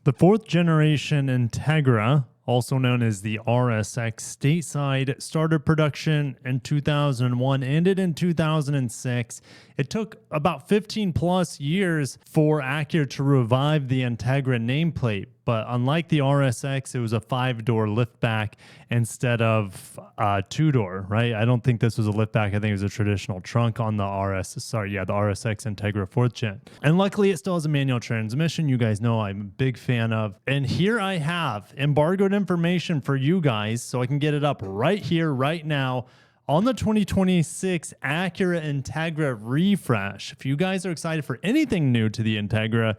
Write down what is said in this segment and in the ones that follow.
The fourth generation Integra, also known as the RSX, stateside started production in 2001, ended in 2006. It took about 15 plus years for Acura to revive the Integra nameplate, but unlike the RSX, it was a 5-door liftback instead of a 2-door, right? I don't think this was a liftback. I think it was a traditional trunk on the the RSX Integra 4th gen. And luckily, it still has a manual transmission. You guys know I'm a big fan of. And here I have embargoed information for you guys, so I can get it up right here, right now, on the 2026 Acura Integra refresh. If you guys are excited for anything new to the Integra,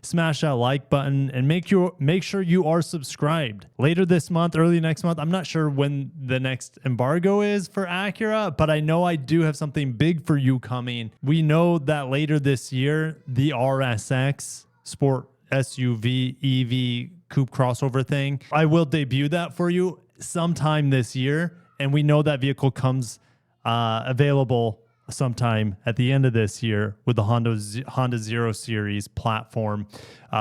smash that like button and make sure you are subscribed. Later this month, early next month, I'm not sure when the next embargo is for Acura, but I know I do have something big for you coming. We know that later this year, the RSX Sport SUV EV coupe crossover thing, I will debut that for you sometime this year. And we know that vehicle comes available sometime at the end of this year with the Honda 0 Series platform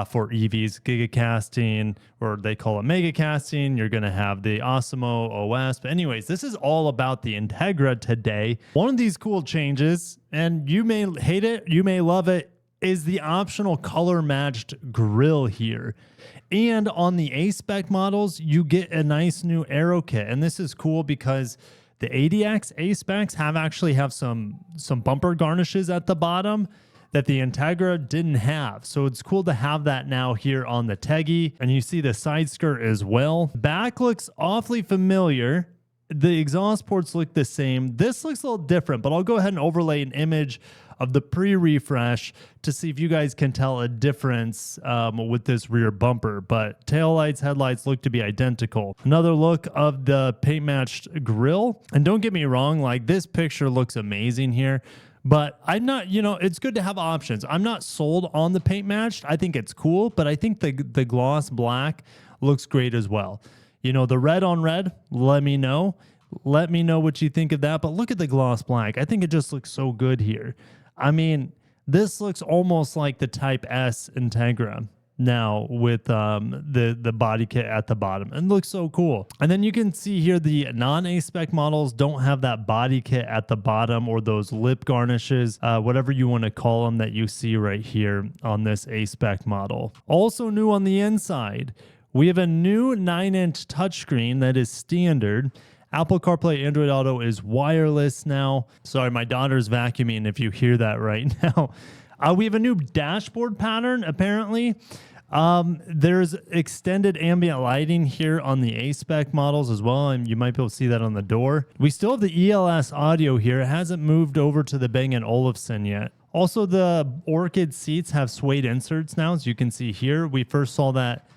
for EVs, gigacasting, or they call it mega casting. You're going to have the Osmo OS. But anyways, this is all about the Integra today. One of these cool changes, and you may hate it, you may love it, is the optional color matched grille here. And on the A-Spec models, you get a nice new aero kit. And this is cool because the ADX A-Specs have some bumper garnishes at the bottom that the Integra didn't have. So it's cool to have that now here on the Tegi. And you see the side skirt as well. Back looks awfully familiar. The exhaust ports look the same. This looks a little different, but I'll go ahead and overlay an image of the pre-refresh to see if you guys can tell a difference with this rear bumper. But taillights, headlights look to be identical. Another look of the paint-matched grille. And don't get me wrong, like this picture looks amazing here. But I'm not, it's good to have options. I'm not sold on the paint matched. I think it's cool, but I think the gloss black looks great as well. The red on red, let me know. Let me know what you think of that. But look at the gloss black. I think it just looks so good here. I mean, this looks almost like the Type S Integra now with the body kit at the bottom, and looks so cool. And then you can see here the non-A-Spec models don't have that body kit at the bottom or those lip garnishes, whatever you want to call them, that you see right here on this A-Spec model. Also new on the inside, we have a new 9-inch touchscreen that is standard. Apple CarPlay, Android Auto is wireless now. Sorry, my daughter's vacuuming if you hear that right now. We have a new dashboard pattern, apparently. There's extended ambient lighting here on the A-Spec models as well, and you might be able to see that on the door. We still have the ELS audio here. It hasn't moved over to the Bang & Olufsen yet. Also, the Orchid seats have suede inserts now, as you can see here. We first saw that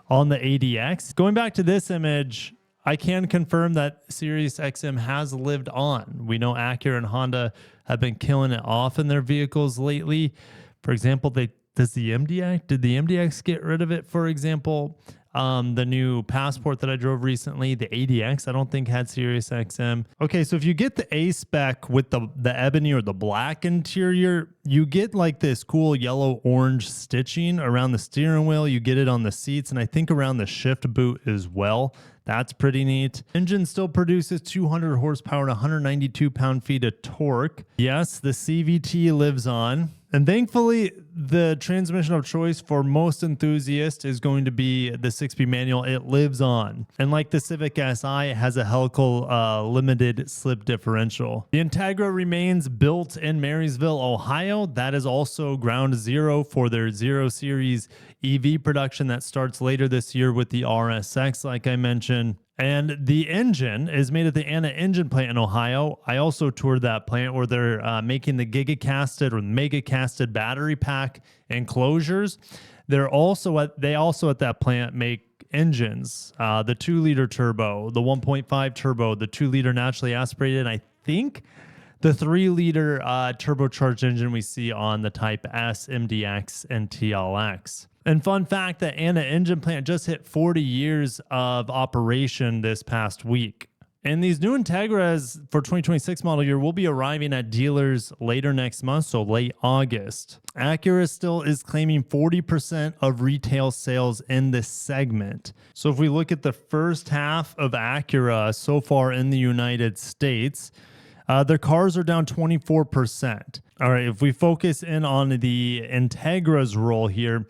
on the ADX. Going back to this image, I can confirm that Sirius XM has lived on. We know Acura and Honda have been killing it off in their vehicles lately. For example, did the MDX get rid of it, for example? The new Passport that I drove recently, the ADX, I don't think had Sirius XM. Okay, so if you get the A-Spec with the ebony or the black interior, you get like this cool yellow-orange stitching around the steering wheel. You get it on the seats, and I think around the shift boot as well. That's pretty neat. Engine still produces 200 horsepower and 192 pound-feet of torque. Yes, the CVT lives on. And thankfully, the transmission of choice for most enthusiasts is going to be the 6-speed manual. It lives on. And like the Civic Si, it has a helical limited slip differential. The Integra remains built in Marysville, Ohio. That is also ground zero for their 0 Series EV production that starts later this year with the RSX, like I mentioned. And the engine is made at the Anna Engine plant in Ohio. I also toured that plant where they're making the gigacasted or mega casted battery pack enclosures. They also at that plant make engines, the 2-liter turbo, the 1.5 turbo, the 2-liter naturally aspirated, and I think the 3-liter turbocharged engine we see on the Type S, MDX, and TLX. And fun fact, that Anna Engine plant just hit 40 years of operation this past week. And these new Integras for 2026 model year will be arriving at dealers later next month, so late August. Acura still is claiming 40% of retail sales in this segment. So if we look at the first half of Acura so far in the United States, their cars are down 24%. All right, if we focus in on the Integra's role here,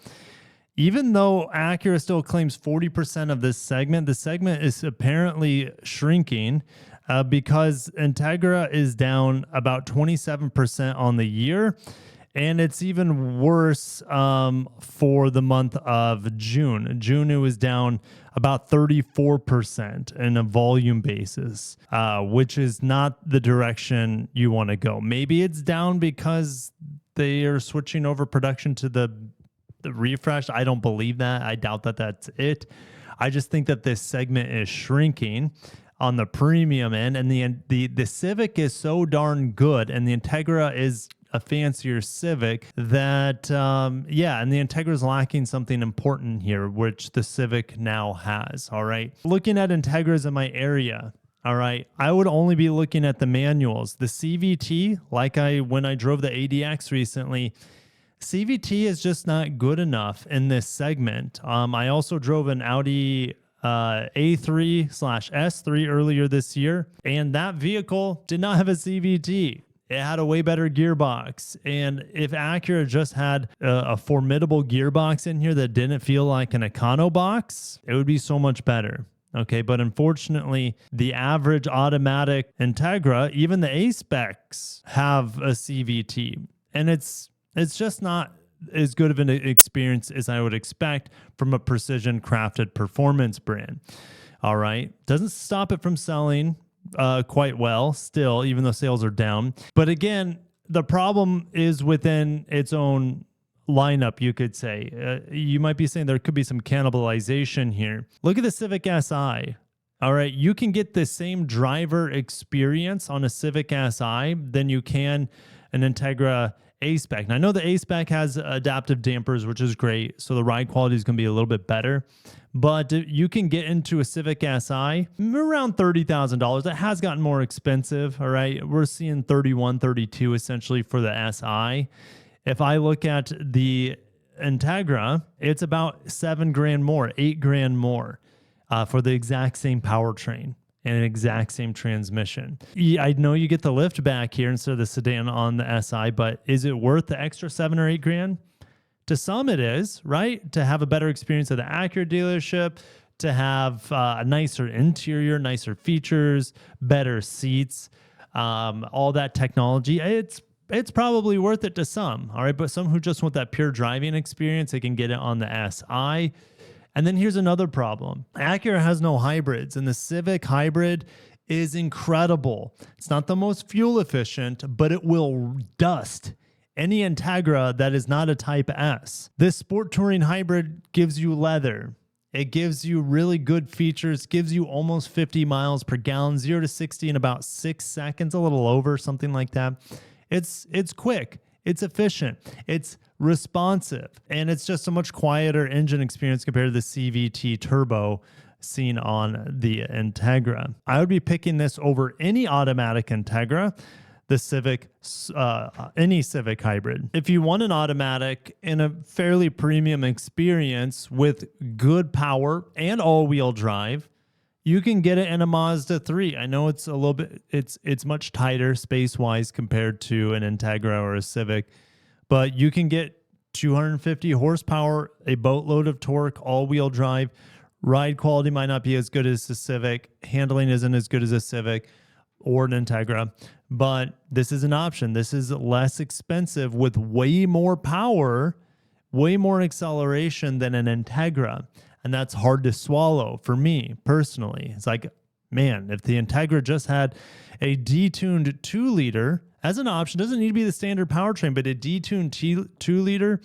even though Acura still claims 40% of this segment, the segment is apparently shrinking because Integra is down about 27% on the year. And it's even worse for the month of June. June, it was down about 34% in a volume basis, which is not the direction you want to go. Maybe it's down because they are switching over production to the refresh. I don't believe that. I doubt that that's it. I just think that this segment is shrinking on the premium end, and the Civic is so darn good, and the Integra is a fancier Civic that, and the Integra is lacking something important here, which the Civic now has. All right. Looking at Integras in my area, all right, I would only be looking at the manuals. The CVT, when I drove the ADX recently, CVT is just not good enough in this segment. I also drove an Audi A3/S3 earlier this year, and that vehicle did not have a CVT. It had a way better gearbox. And if Acura just had a formidable gearbox in here that didn't feel like an Econo box, it would be so much better. Okay, but unfortunately, the average automatic Integra, even the A-Specs, have a CVT. And it's just not as good of an experience as I would expect from a precision crafted performance brand. All right. Doesn't stop it from selling quite well still, even though sales are down. But again, the problem is within its own lineup, you could say. You might be saying there could be some cannibalization here. Look at the Civic Si. All right. You can get the same driver experience on a Civic Si than you can an Integra A-Spec. Now, I know the A-Spec has adaptive dampers, which is great, so the ride quality is going to be a little bit better. But you can get into a Civic Si around $30,000. That has gotten more expensive, all right? We're seeing 31, 32 essentially for the Si. If I look at the Integra, it's about $7,000 more, $8,000 more for the exact same powertrain and an exact same transmission. I know you get the lift back here instead of the sedan on the Si, but is it worth the extra $7,000 or $8,000? To some it is, right? To have a better experience at the Acura dealership, to have a nicer interior, nicer features, better seats, all that technology. It's probably worth it to some, all right? But some who just want that pure driving experience, they can get it on the Si. And then here's another problem. Acura has no hybrids, and the Civic hybrid is incredible. It's not the most fuel efficient, but it will dust any Integra that is not a Type S. This sport touring hybrid gives you leather. It gives you really good features, gives you almost 50 miles per gallon, 0 to 60 in about 6 seconds, a little over, something like that. It's quick. It's efficient. It's responsive. And it's just a much quieter engine experience compared to the CVT turbo seen on the Integra. I would be picking this over any automatic Integra, the Civic, any Civic hybrid. If you want an automatic in a fairly premium experience with good power and all-wheel drive, you can get it in a Mazda 3. I know it's a little bit, it's much tighter space-wise compared to an Integra or a Civic, but you can get 250 horsepower, a boatload of torque, all-wheel drive. Ride quality might not be as good as the Civic. Handling isn't as good as a Civic or an Integra, but this is an option. This is less expensive with way more power, way more acceleration than an Integra. And that's hard to swallow for me personally. It's like, man, if the Integra just had a detuned 2-liter as an option, doesn't need to be the standard powertrain, but a detuned 2-liter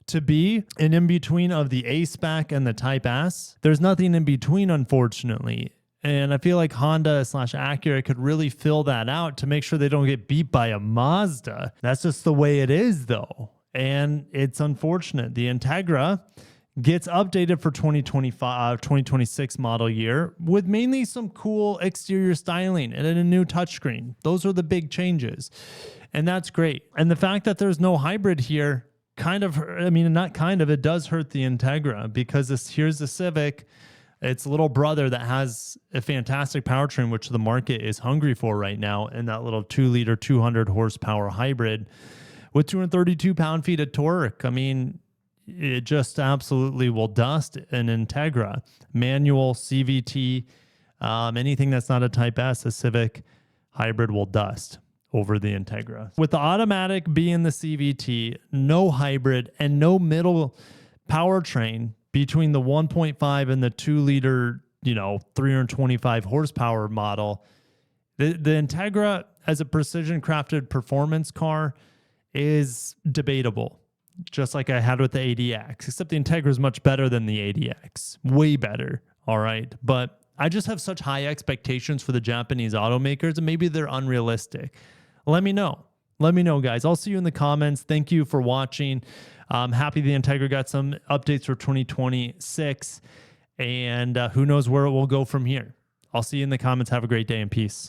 to be an in-between of the A-Spec and the Type S. There's nothing in between, unfortunately. And I feel like Honda/Acura could really fill that out to make sure they don't get beat by a Mazda. That's just the way it is, though. And it's unfortunate. The Integra gets updated for 2025, 2026 model year with mainly some cool exterior styling and a new touchscreen. Those are the big changes. And that's great. And the fact that there's no hybrid here kind of, I mean, not kind of, it does hurt the Integra because here's the Civic. It's little brother that has a fantastic powertrain, which the market is hungry for right now, and that little 2-liter, 200 horsepower hybrid with 232 pound-feet of torque. I mean, it just absolutely will dust an Integra. Manual, CVT, anything that's not a Type S, a Civic hybrid will dust over the Integra. With the automatic being the CVT, no hybrid, and no middle powertrain between the 1.5 and the 2-liter, 325 horsepower model, the Integra as a precision crafted performance car is debatable, just like I had with the ADX, except the Integra is much better than the ADX, way better. All right. But I just have such high expectations for the Japanese automakers, and maybe they're unrealistic. Let me know. Let me know, guys. I'll see you in the comments. Thank you for watching. I'm happy the Integra got some updates for 2026, and who knows where it will go from here. I'll see you in the comments. Have a great day and peace.